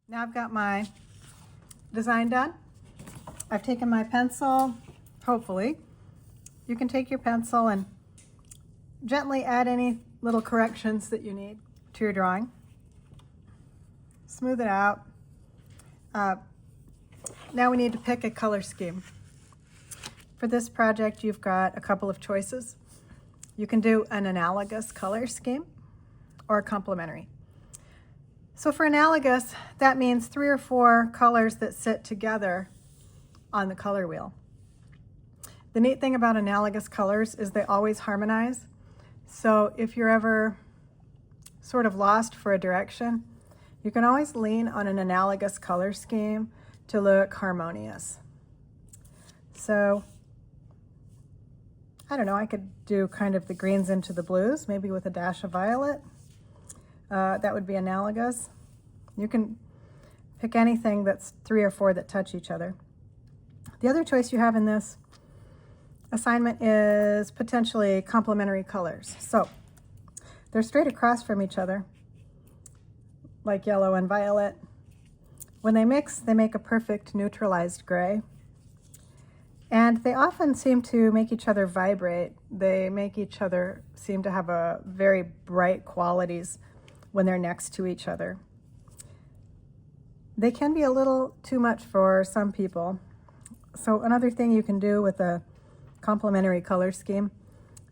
Now I've got my design done. I've taken my pencil, hopefully. You can take your pencil and gently add any little corrections that you need to your drawing. Smooth it out. Now we need to pick a color scheme. For this project, you've got a couple of choices. You can do an analogous color scheme or a complementary. So for analogous, that means 3 or 4 colors that sit together on the color wheel. The neat thing about analogous colors is they always harmonize. So if you're ever sort of lost for a direction, you can always lean on an analogous color scheme to look harmonious. So I don't know, I could do kind of the greens into the blues, maybe with a dash of violet. That would be analogous. You can pick anything that's 3 or 4 that touch each other. The other choice you have in this assignment is potentially complementary colors. So they're straight across from each other, like yellow and violet. When they mix, they make a perfect neutralized gray. And they often seem to make each other vibrate. They make each other seem to have a very bright qualities when they're next to each other. They can be a little too much for some people. So another thing you can do with a complementary color scheme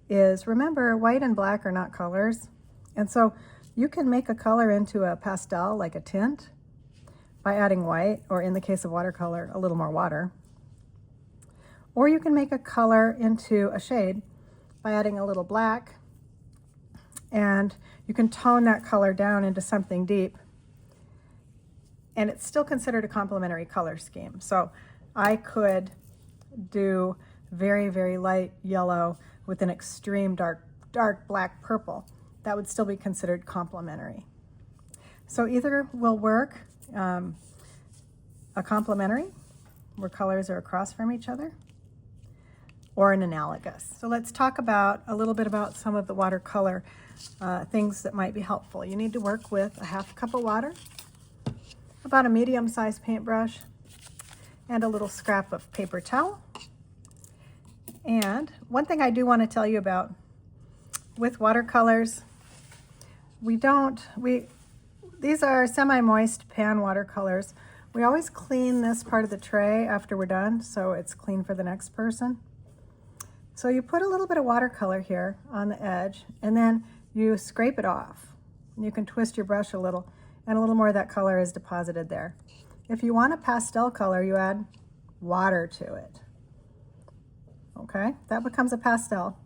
is remember white and black are not colors. And so you can make a color into a pastel, like a tint, by adding white, or in the case of watercolor, a little more water. Or you can make a color into a shade by adding a little black, and you can tone that color down into something deep, and it's still considered a complementary color scheme. So I could do very, very light yellow with an extreme dark black purple. That would still be considered complementary. So either will work, a complementary, where colors are across from each other, or an analogous. So let's talk about a little bit about some of the watercolor things that might be helpful. You need to work with a half cup of water, about a medium-sized paintbrush, and a little scrap of paper towel. And one thing I do want to tell you about with watercolors, these are semi-moist pan watercolors. We always clean this part of the tray after we're done, so it's clean for the next person. So you put a little bit of watercolor here on the edge, and then you scrape it off. You can twist your brush a little, and a little more of that color is deposited there. If you want a pastel color, you add water to it. Okay, that becomes a pastel.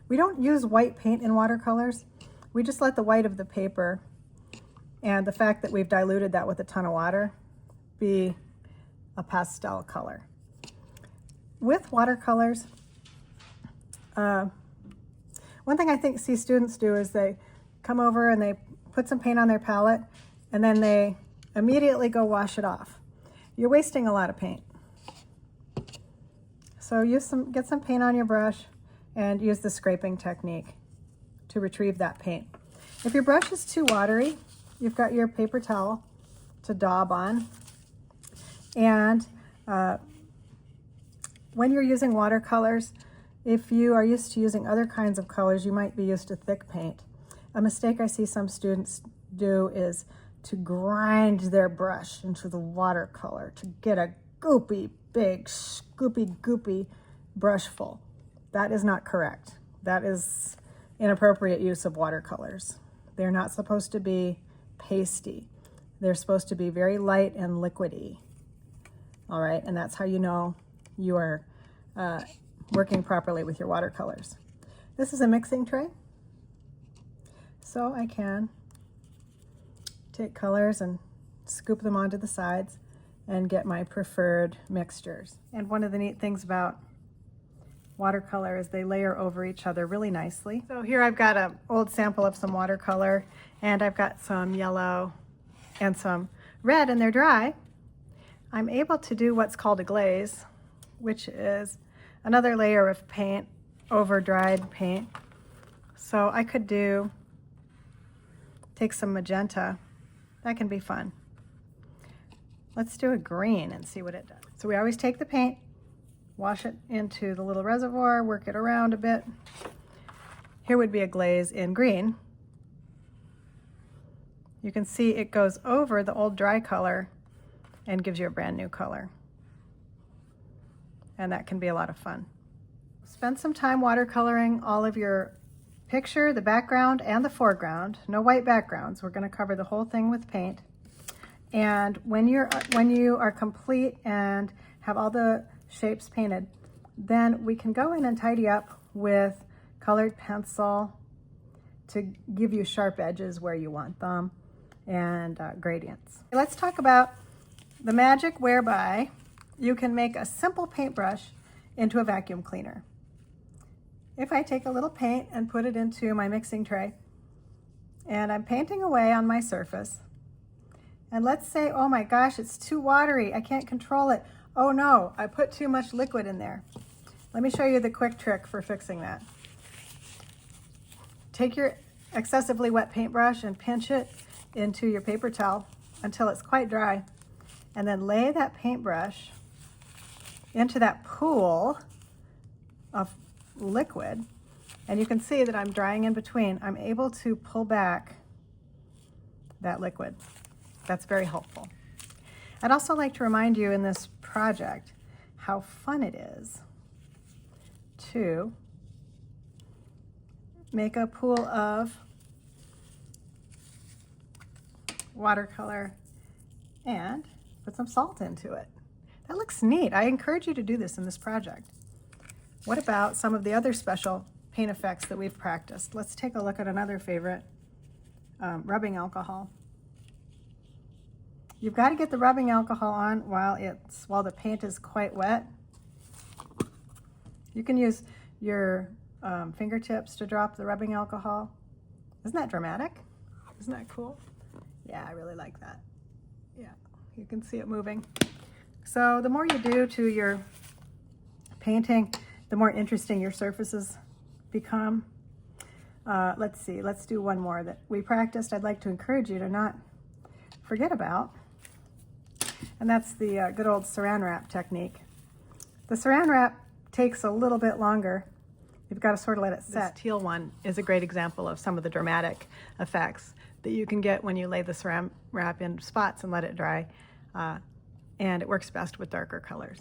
We don't use white paint in watercolors. We just let the white of the paper and the fact that we've diluted that with a ton of water be a pastel color. With watercolors, one thing I see students do is they come over and they put some paint on their palette and then they immediately go wash it off. You're wasting a lot of paint. So get some paint on your brush and use the scraping technique to retrieve that paint. If your brush is too watery, you've got your paper towel to daub on. And when you're using watercolors, if you are used to using other kinds of colors, you might be used to thick paint. A mistake I see some students do is to grind their brush into the watercolor to get a goopy, big, scoopy, goopy brush full. That is not correct. That is inappropriate use of watercolors. They're not supposed to be pasty. They're supposed to be very light and liquidy. All right, and that's how you know you are working properly with your watercolors. This is a mixing tray. So I can take colors and scoop them onto the sides and get my preferred mixtures. And one of the neat things about watercolor is they layer over each other really nicely. So here I've got an old sample of some watercolor, and I've got some yellow and some red, and they're dry. I'm able to do what's called a glaze, which is another layer of paint over dried paint. So I could take some magenta. That can be fun. Let's do a green and see what it does. So we always take the paint, wash it into the little reservoir, work it around a bit. Here would be a glaze in green. You can see it goes over the old dry color and gives you a brand new color. And that can be a lot of fun. Spend some time watercoloring all of your picture, the background and the foreground. No white backgrounds. We're going to cover the whole thing with paint. And when you are complete and have all the shapes painted, then we can go in and tidy up with colored pencil to give you sharp edges where you want them and gradients. Let's talk about the magic whereby you can make a simple paintbrush into a vacuum cleaner. If I take a little paint and put it into my mixing tray and I'm painting away on my surface, and let's say, oh my gosh, it's too watery, I can't control it. Oh no, I put too much liquid in there. Let me show you the quick trick for fixing that. Take your excessively wet paintbrush and pinch it into your paper towel until it's quite dry, and then lay that paintbrush into that pool of liquid, and you can see that I'm drying in between. I'm able to pull back that liquid. That's very helpful. I'd also like to remind you in this project how fun it is to make a pool of watercolor and put some salt into it. That looks neat. I encourage you to do this in this project. What about some of the other special paint effects that we've practiced? Let's take a look at another favorite, rubbing alcohol. You've got to get the rubbing alcohol on while the paint is quite wet. You can use your fingertips to drop the rubbing alcohol. Isn't that dramatic? Isn't that cool? Yeah, I really like that. Yeah, you can see it moving. So the more you do to your painting, the more interesting your surfaces become. Let's see, let's do one more that we practiced. I'd like to encourage you to not forget about, and that's the good old saran wrap technique. The saran wrap takes a little bit longer. You've got to sort of let it set. This teal one is a great example of some of the dramatic effects that you can get when you lay the saran wrap in spots and let it dry, and it works best with darker colors.